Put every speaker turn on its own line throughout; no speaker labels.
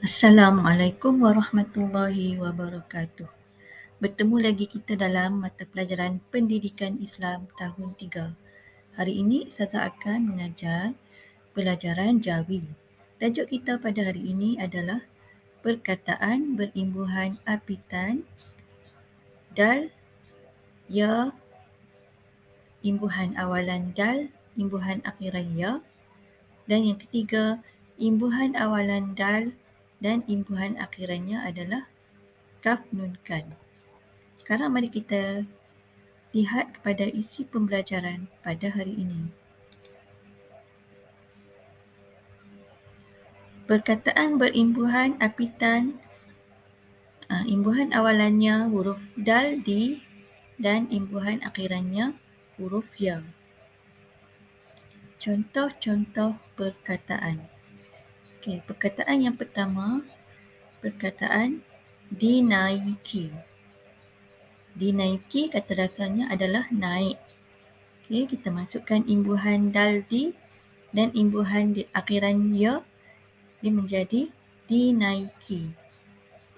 Assalamualaikum warahmatullahi wabarakatuh. Bertemu lagi kita dalam mata pelajaran Pendidikan Islam tahun 3. Hari ini Ustazah akan mengajar pelajaran Jawi. Tajuk kita pada hari ini adalah perkataan berimbuhan apitan dal, ya, imbuhan awalan dal, imbuhan akhiran ya, dan yang ketiga, imbuhan awalan dal dan imbuhan akhirannya adalah kaf nun kan. Sekarang mari kita lihat kepada isi pembelajaran pada hari ini. Perkataan berimbuhan apitan, imbuhan awalannya huruf dal di dan imbuhan akhirannya huruf ya. Contoh-contoh perkataan. Okey, perkataan yang pertama, perkataan dinaiki. Dinaiki kata dasarnya adalah naik. Okey, kita masukkan imbuhan dal di dan imbuhan di akhiran ya, dia menjadi dinaiki.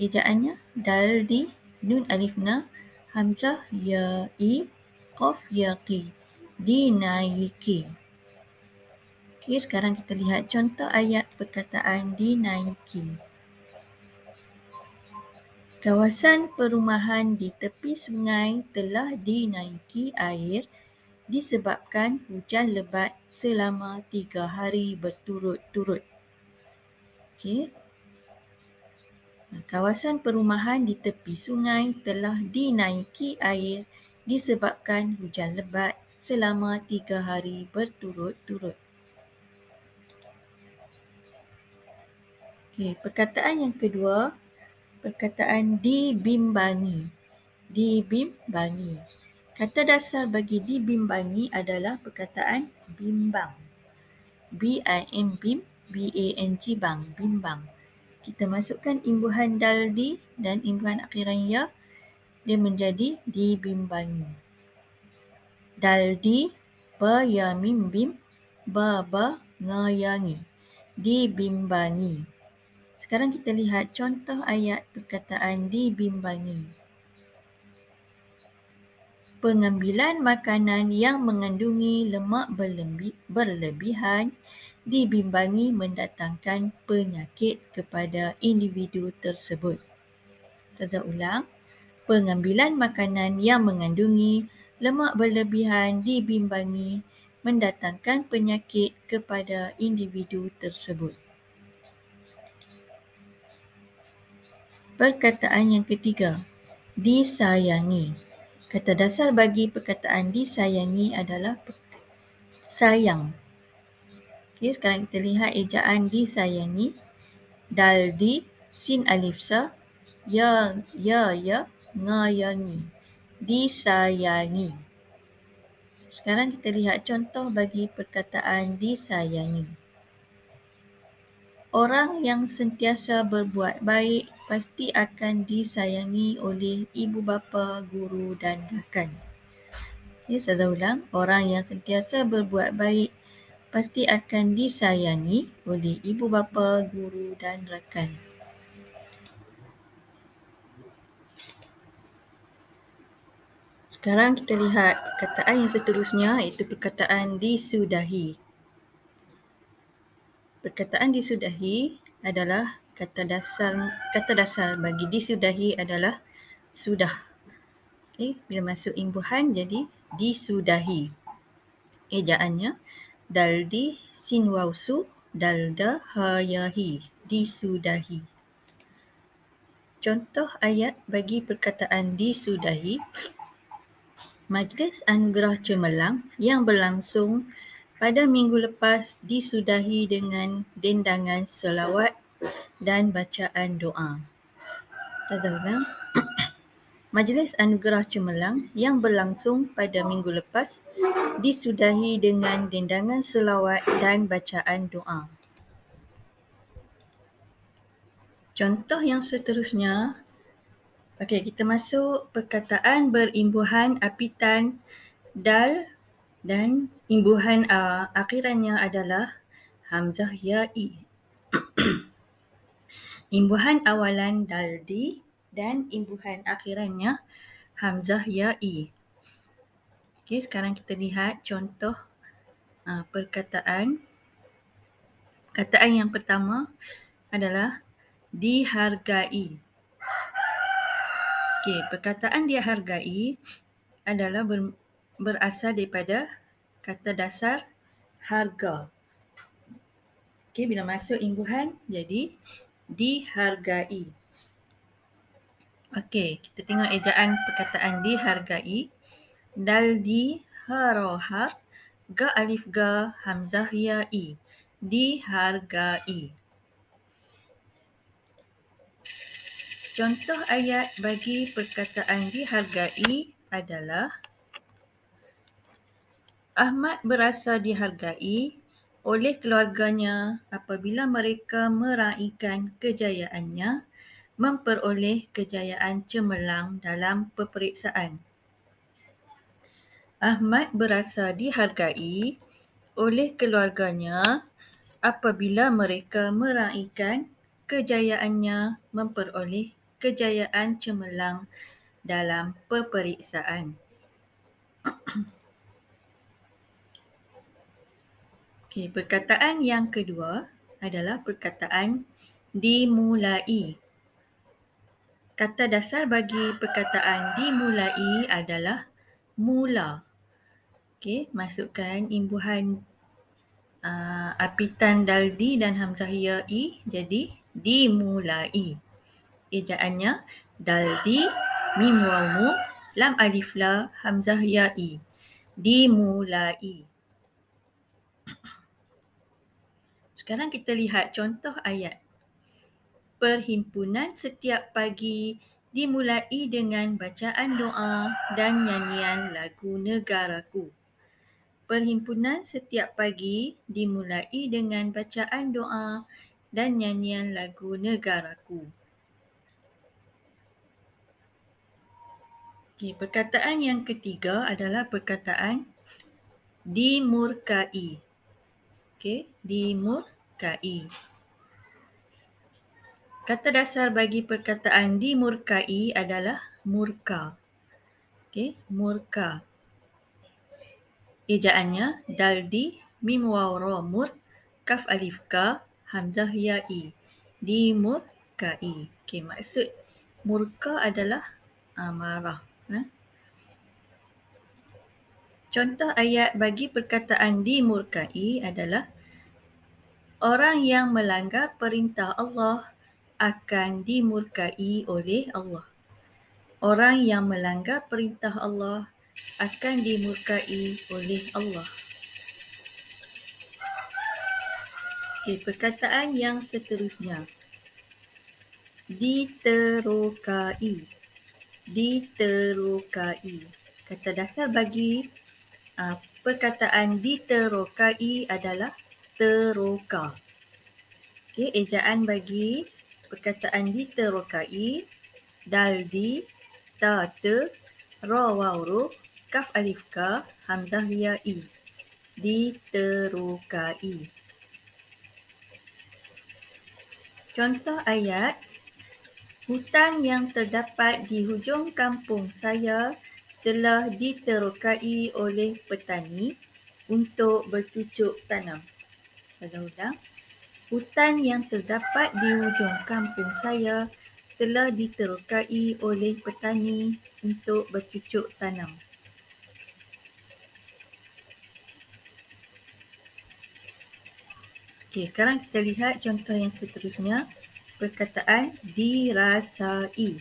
Ejaannya dal di, nun alif na, hamzah ya i, qaf ya qi. Dinaiki. Okey, sekarang kita lihat contoh ayat perkataan dinaiki. Kawasan perumahan di tepi sungai telah dinaiki air disebabkan hujan lebat selama 3 hari berturut-turut. Okey. Kawasan perumahan di tepi sungai telah dinaiki air disebabkan hujan lebat selama 3 hari berturut-turut. Okey, perkataan yang kedua, perkataan dibimbangi. Dibimbangi. Kata dasar bagi dibimbangi adalah perkataan bimbang. B-I-M bim, B-A-N-G bang, bimbang. Kita masukkan imbuhan dal di dan imbuhan akhiran ya, dia menjadi dibimbangi. Dal di, ba ya mim bim, ba ba ngayangi. Dibimbangi. Sekarang kita lihat contoh ayat perkataan dibimbangi. Pengambilan makanan yang mengandungi lemak berlebihan dibimbangi mendatangkan penyakit kepada individu tersebut. Saya ulang. Pengambilan makanan yang mengandungi lemak berlebihan dibimbangi mendatangkan penyakit kepada individu tersebut. Perkataan yang ketiga, disayangi. Kata dasar bagi perkataan disayangi adalah sayang. Okey, sekarang kita lihat ejaan disayangi. Dal di, sin alif sa, ya, ngayangi. Disayangi. Sekarang kita lihat contoh bagi perkataan disayangi. Orang yang sentiasa berbuat baik pasti akan disayangi oleh ibu bapa, guru dan rakan. Okay, saya ulang. Orang yang sentiasa berbuat baik pasti akan disayangi oleh ibu bapa, guru dan rakan. Sekarang kita lihat perkataan yang seterusnya, iaitu perkataan disudahi. Perkataan disudahi adalah kata dasar bagi disudahi adalah sudah. Okay, bila masuk imbuhan jadi disudahi. Ejaannya daldi sin waw su dalda hayahi. Disudahi. Contoh ayat bagi perkataan disudahi. Majlis Anugerah Cemerlang yang berlangsung pada minggu lepas disudahi dengan dendangan selawat dan bacaan doa. Saya ulang. Majlis Anugerah Cemerlang yang berlangsung pada minggu lepas disudahi dengan dendangan selawat dan bacaan doa. Contoh yang seterusnya, okey, kita masuk perkataan berimbuhan apitan dal dan imbuhan akhirannya adalah hamzah ya i. imbuhan awalan daldi dan imbuhan akhirannya hamzah ya'i. Okey, sekarang kita lihat contoh perkataan. Perkataan yang pertama adalah dihargai. Okey, perkataan dihargai adalah berasal daripada kata dasar harga. Okey, bila masuk imbuhan jadi dihargai. Okey, kita tengok ejaan perkataan dihargai. Daldi harohar ga alif ga hamzah ya'i. Dihargai. Contoh ayat bagi perkataan dihargai adalah Ahmad berasa dihargai oleh keluarganya apabila mereka meraihkan kejayaannya memperoleh kejayaan cemerlang dalam peperiksaan. Ahmad berasa dihargai oleh keluarganya apabila mereka meraihkan kejayaannya memperoleh kejayaan cemerlang dalam peperiksaan. Okey, perkataan yang kedua adalah perkataan dimulai. Kata dasar bagi perkataan dimulai adalah mula. Okey, masukkan imbuhan apitan daldi dan hamzah ya'i jadi dimulai. Ejaannya daldi mim waw mu lam alif la hamzah ya'i. Dimulai. Sekarang kita lihat contoh ayat. Perhimpunan setiap pagi dimulai dengan bacaan doa dan nyanyian lagu negaraku. Perhimpunan setiap pagi dimulai dengan bacaan doa dan nyanyian lagu negaraku. Okey, perkataan yang ketiga adalah perkataan dimurkai. Okey, dimurkai. Kata dasar bagi perkataan dimurkai adalah murka. Okey, murka. Ejaannya daldi mim waw ra mur kaf alif ka hamzah ya'i. Dimurkai. Okey, maksud murka adalah marah. Contoh ayat bagi perkataan dimurkai adalah orang yang melanggar perintah Allah akan dimurkai oleh Allah. Orang yang melanggar perintah Allah akan dimurkai oleh Allah. Okey, perkataan yang seterusnya. Diterokai. Diterokai. Kata dasar bagi perkataan diterokai adalah teroka. Okey, ejaan bagi perkataan diterokai daldi ta te ra waw ru kaf alif ka hamzah ya'i. Diterokai. Contoh ayat. Hutan yang terdapat di hujung kampung saya telah diterokai oleh petani untuk bercucuk tanam. Ulang-ulang. Hutan yang terdapat di hujung kampung saya telah diterokai oleh petani untuk bercucuk tanam. Okey, sekarang kita lihat contoh yang seterusnya. Perkataan dirasai.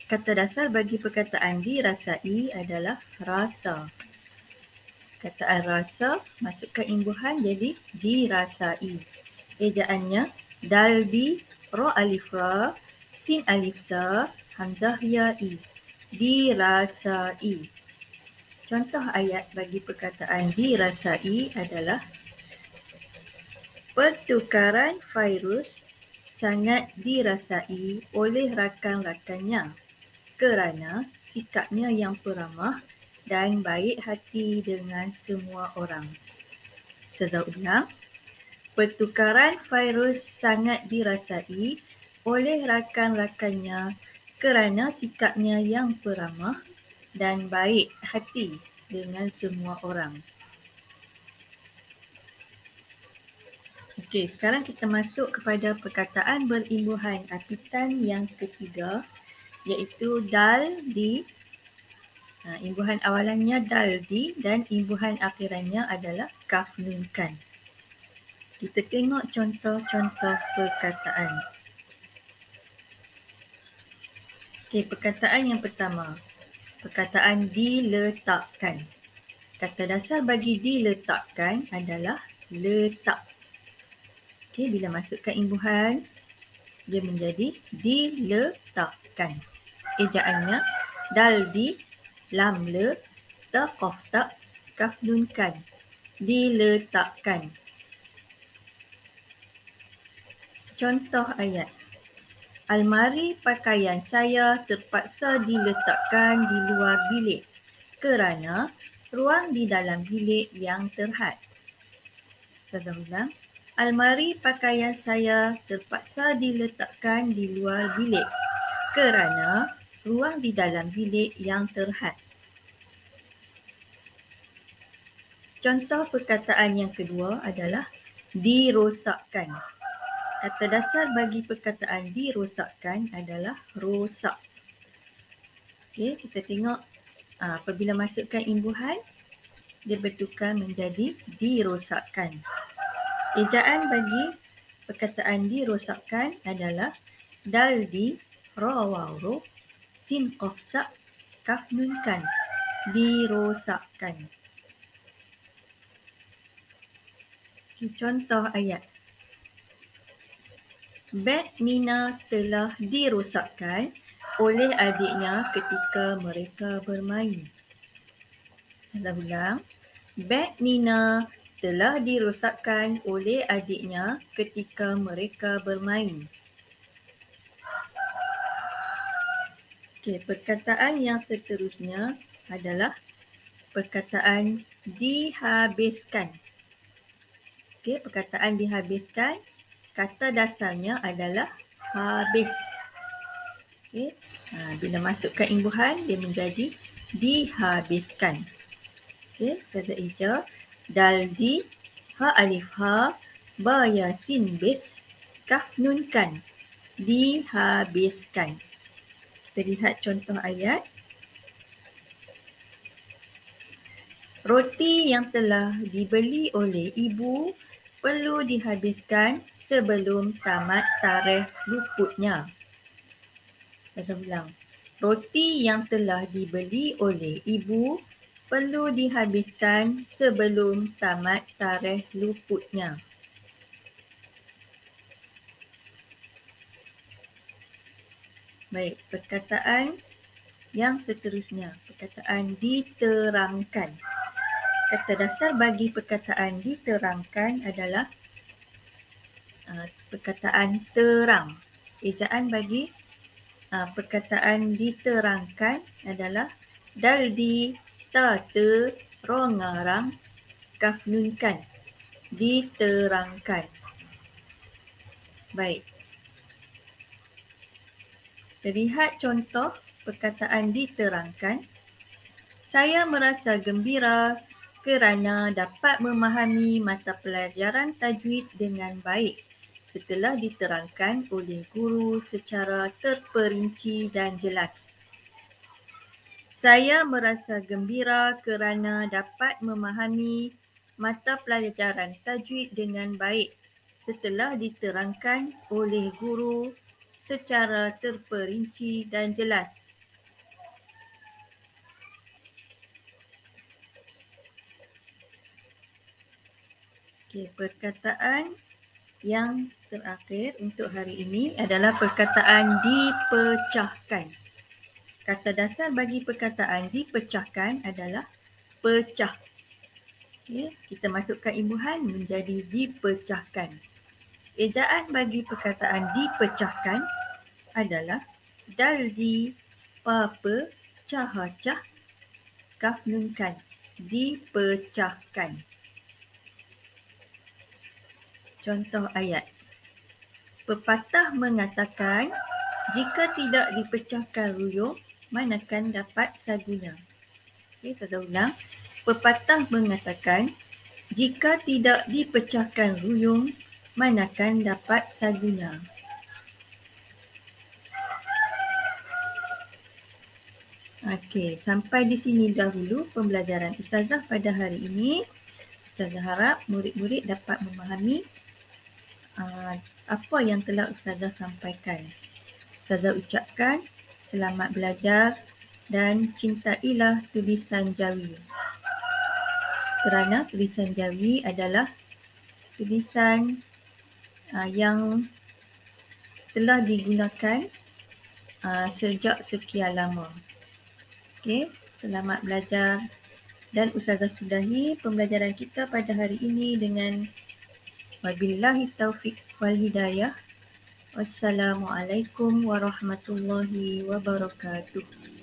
Kata dasar bagi perkataan dirasai adalah rasa. Perkataan rasa masukkan imbuhan jadi dirasai. Ejaannya daldi ra alif ra sin alif za hamzah ya'i. Dirasai. Contoh ayat bagi perkataan dirasai adalah pertukaran virus sangat dirasai oleh rakan-rakannya kerana sikapnya yang peramah dan baik hati dengan semua orang. Saya ulang. Pertukaran virus sangat dirasai oleh rakan-rakannya kerana sikapnya yang peramah dan baik hati dengan semua orang. Okey, sekarang kita masuk kepada perkataan berimbuhan apitan yang ketiga, iaitu dal-di. Imbuhan awalannya dal-di dan imbuhan akhirannya adalah kaf-nun-kan. Kita tengok contoh-contoh perkataan. Okey, perkataan yang pertama. Perkataan diletakkan. Kata dasar bagi diletakkan adalah letak. Okey, bila masukkan imbuhan, dia menjadi diletakkan. Ejaannya dal-di, lam-le, ta-qaf-tak, kaf-nun-kan. Diletakkan. Contoh ayat. Almari pakaian saya terpaksa diletakkan di luar bilik kerana ruang di dalam bilik yang terhad. Saya ulang. Almari pakaian saya terpaksa diletakkan di luar bilik kerana ruang di dalam bilik yang terhad. Contoh perkataan yang kedua adalah dirosakkan. Kata dasar bagi perkataan dirosakkan adalah rosak. Okey, kita tengok apabila masukkan imbuhan, dia bertukar menjadi dirosakkan. Ejaan bagi perkataan dirosakkan adalah dal-di, ra-waw-ro, sin qaf-sak, kaf-nun-kan. Dirosakkan. Contoh ayat. Beg Nina telah dirosakkan oleh adiknya ketika mereka bermain. Saya ulang. Beg Nina telah dirosakkan oleh adiknya ketika mereka bermain. Okey, perkataan yang seterusnya adalah perkataan dihabiskan. Okey, perkataan dihabiskan, kata dasarnya adalah habis. Okey, bila masukkan imbuhan, dia menjadi dihabiskan. Okey, saya eja. Dal-di, ha alif ha, ba ya sin bis, kaf nun kan. Dihabiskan. Kita lihat contoh ayat. Roti yang telah dibeli oleh ibu perlu dihabiskan sebelum tamat tarikh luputnya. Saya ulang. Roti yang telah dibeli oleh ibu perlu dihabiskan sebelum tamat tarikh luputnya. Baik, perkataan yang seterusnya. Perkataan diterangkan. Kata dasar bagi perkataan diterangkan adalah perkataan terang. Ejaan bagi perkataan diterangkan adalah dal-di, ta-te, ro-ngarang, kaf-nun-kan. Diterangkan. Baik. Lihat contoh perkataan diterangkan. Saya merasa gembira kerana dapat memahami mata pelajaran tajwid dengan baik setelah diterangkan oleh guru secara terperinci dan jelas. Saya merasa gembira kerana dapat memahami mata pelajaran tajwid dengan baik setelah diterangkan oleh guru secara terperinci dan jelas. Okey, perkataan yang terakhir untuk hari ini adalah perkataan dipecahkan. Kata dasar bagi perkataan dipecahkan adalah pecah. Okey, kita masukkan imbuhan menjadi dipecahkan. Ejaan bagi perkataan dipecahkan adalah dal-di, pa-pe, cah-cah, kaf-nun-kan. Dipecahkan. contoh ayat. Pepatah mengatakan, jika tidak dipecahkan ruyung, manakan dapat sagunya. Okey, saya ulang. Pepatah mengatakan, jika tidak dipecahkan ruyung, manakan dapat sagunya. Okey, sampai di sini dahulu pembelajaran Ustazah pada hari ini. Ustazah harap murid-murid dapat memahami apa yang telah Ustazah sampaikan. Ustazah ucapkan selamat belajar dan cintailah tulisan Jawi. Kerana tulisan Jawi adalah tulisan yang telah digunakan sejak sekian lama. Okey, selamat belajar dan Ustazah sudahi pembelajaran kita pada hari ini dengan wabillahi taufiq wal hidayah. Wassalamualaikum warahmatullahi wabarakatuh.